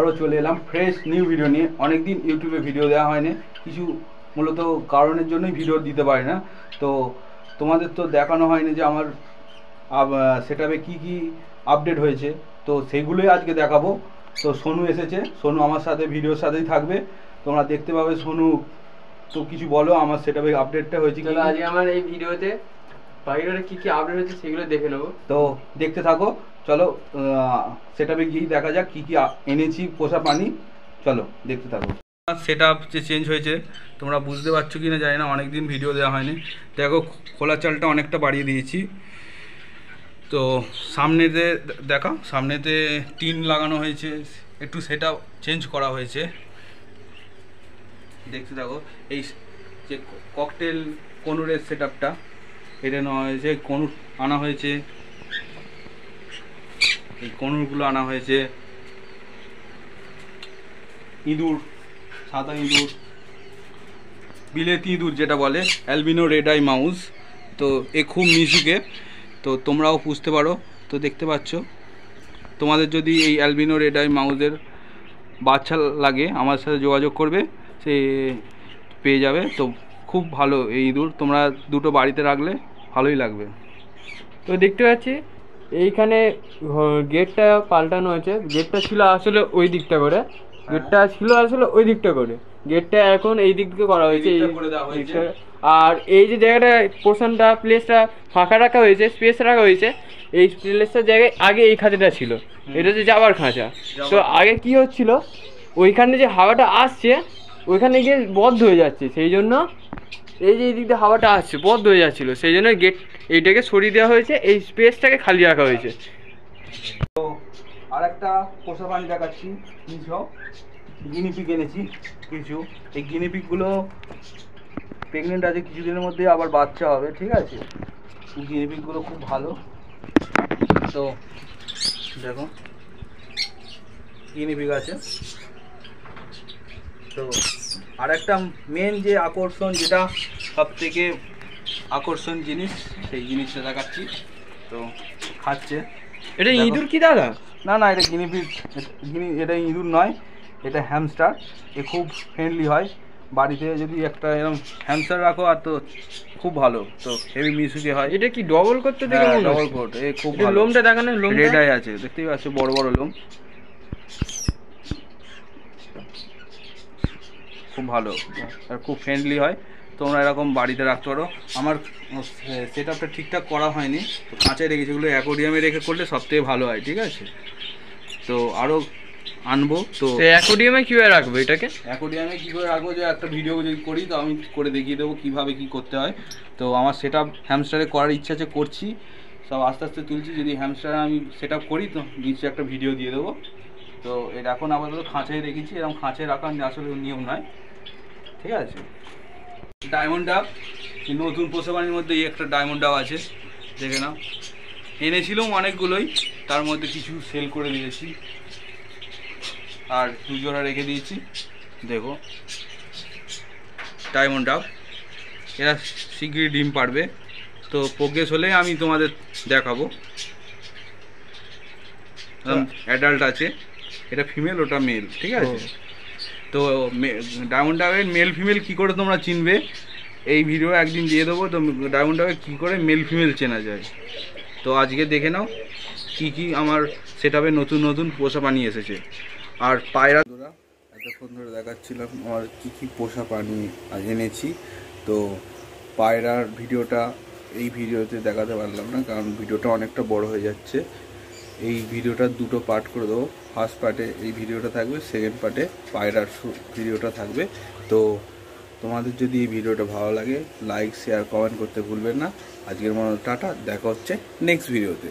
আবারও চলে এলাম ফ্রেশ নিউ ভিডিও নিয়ে। অনেকদিন ইউটিউবে ভিডিও দেওয়া হয়নি, কিছু মূলত কারণের জন্যই ভিডিও দিতে পারি না। তো তোমাদের তো দেখানো হয়নি যে আমার সেটআপে কি কি আপডেট হয়েছে, তো সেইগুলোই আজকে দেখাবো। তো সোনু এসেছে, সোনু আমার সাথে ভিডিওর সাথেই থাকবে, তোমরা দেখতে পাবে। সোনু, তো কিছু বলো আমার সেটআপে আপডেটটা হয়েছে কি? আজকে আমার এই ভিডিওতে বাইরের কি কি আপডেট হয়েছে সেগুলো দেখে নেবো, তো দেখতে থাকো। চলো সেটআপে গিয়েই দেখা যাক কি কি এনেছি পোষা পানি। চলো দেখতে থাকো। সেটআপ যে চেঞ্জ হয়েছে তোমরা বুঝতে পারছো কি না জানি না, অনেকদিন ভিডিও দেওয়া হয়নি। দেখো খোলা চালটা অনেকটা বাড়িয়ে দিয়েছি। তো সামনেতে দেখো, সামনেতে টিন লাগানো হয়েছে, একটু সেটআপ চেঞ্জ করা হয়েছে। দেখতে থাকো। এই যে ককটেল কনুরের সেটআপটা, এটা নেওয়া হয়েছে, কনুর আনা হয়েছে, এই কনুরগুলো আনা হয়েছে। ইঁদুর, সাদা ইঁদুর, বিলেতি ইঁদুর যেটা বলে, অ্যালবিনো রেড আই মাউস। তো এ খুব মিশুকে, তো তোমরাও বুঝতে পারো। তো দেখতে পাচ্ছ, তোমাদের যদি এই অ্যালবিনো রেড আই মাউসের বাচ্চা লাগে আমার সাথে যোগাযোগ করবে, সে পেয়ে যাবে। তো খুব ভালো এই ইঁদুর, তোমরা দুটো বাড়িতে রাখলে ভালোই লাগবে। তো দেখতে পাচ্ছি এইখানে গেটটা পাল্টানো হয়েছে। গেটটা ছিল আসলে ওই দিকটা করে, গেটটা এখন এই দিক থেকে করা হয়েছে। আর এই যে জায়গাটা পোর্শনটা প্লেসটা ফাঁকা রাখা হয়েছে, স্পেস রাখা হয়েছে, এই প্লেসটার জায়গায় আগে এই খাঁচাটা ছিল, এটা হচ্ছে যাবার খাঁচা। তো আগে কি হচ্ছিল, ওইখানে যে হাওয়াটা আসছে ওইখানে গিয়ে বদ্ধ হয়ে যাচ্ছে, সেই জন্য এই যে এই দিক দিয়ে হাওয়াটা আসছে বদ্ধ হয়ে যাচ্ছিলো, সেই জন্য গেট এইটাকে সরিয়ে দেওয়া হয়েছে, এই স্পেসটাকে খালি রাখা হয়েছে। তো আর একটা পোষা প্রাণী দেখাচ্ছি। গিনিপিগ এনেছি কিছু। এই গিনিপিগগুলো প্রেগনেন্ট আছে, কিছুদিনের মধ্যে আবার বাচ্চা হবে, ঠিক আছে? গিনিপিগগুলো খুব ভালো। তো দেখো গিনিপিগ আছে। তো আর একটা মেন যে আকর্ষণ, যেটা সব থেকে আকর্ষণ জিনিস, সেই জিনিসটা দেখাচ্ছি। তো খাচ্ছে। এটা ইঁদুর কি দাদা? না না, এটা গিনিপিগ। এটা ইঁদুর নয়, এটা হ্যামস্টার। এ খুব ফ্রেন্ডলি হয়। বাড়িতে যদি একটা এরকম হ্যামস্টার রাখো আর তো খুব ভালো, তো হেভি মিশুকে হয়। এটা কি ডবল করতে থেকে ডবল কোট, এ খুব ভালো। লোমটা দেখানো, রেড আই আছে, দেখতেই পাচ্ছ, বড় বড় লোম, খুব ভালো আর খুব ফ্রেন্ডলি হয়। তোমরা এরকম বাড়িতে রাখতে পারো। আমার সেটআপটা ঠিকঠাক করা হয়নি, তো কাঁচায় রেখেছি, এগুলো অ্যাকোরিয়ামে রেখে করলে সবথেকে ভালো হয়, ঠিক আছে? তো আরও আনবো। তো অ্যাকোরিয়ামে কীভাবে রাখবো এটাকে? অ্যাকোরিয়ামে কী করে রাখবো, যে একটা ভিডিও যদি করি তো আমি করে দেখিয়ে দেবো কীভাবে কী করতে হয়। তো আমার সেটআপ হ্যামস্টারে করার ইচ্ছা আছে, করছি, সব আস্তে আস্তে তুলছি। যদি হ্যামস্টারে আমি সেটআপ করি তো নিশ্চয়ই একটা ভিডিও দিয়ে দেবো। তো এটা এখন আপাতত খাঁচায় রেখেছি, এরকম খাঁচায় রাখার আসলে নিয়ম নয়, ঠিক আছে? ডায়মন্ড ডাব, নতুন পোষা প্রাণীর মধ্যে এই একটা ডায়মন্ড ডাব আছে, দেখে নাও। এনেছিলাম অনেকগুলোই, তার মধ্যে কিছু সেল করে দিয়েছি আর দুজোড়া রেখে দিয়েছি। দেখো ডায়মন্ড ডাব, এরা শীঘ্রই ডিম পারবে। তো প্রোগ্রেস হলে আমি তোমাদের দেখাবো। অ্যাডাল্ট আছে, এটা ফিমেল, ওটা মেল, ঠিক আছে? তো ডায়মন্ড ডাবের মেল ফিমেল কী করে তোমরা চিনবে, এই ভিডিও একদিন দিয়ে দেবো। তো ডায়মন্ড ডাবে কী করে মেল ফিমেল চেনা যায়, তো আজকে দেখে নাও কী কী আমার সেটআপে নতুন নতুন পোষা প্রাণী এসেছে। আর পায়রা, এতক্ষণ ধরে দেখাচ্ছিলাম আমার কী কী পোষা প্রাণী এনেছি। তো পায়রার ভিডিওটা এই ভিডিওতে দেখাতে পারলাম না, কারণ ভিডিওটা অনেকটা বড় হয়ে যাচ্ছে। এই ভিডিওটা দুটো পার্ট করে দেবো। ফার্স্ট পার্টে এই ভিডিওটা থাকবে, সেকেন্ড পার্টে পায়রার ভিডিওটা থাকবে। তো তোমাদের যদি এই ভিডিওটা ভালো লাগে, লাইক শেয়ার কমেন্ট করতে ভুলবেন না। আজকের মতো টাটা, দেখা হচ্ছে নেক্সট ভিডিওতে।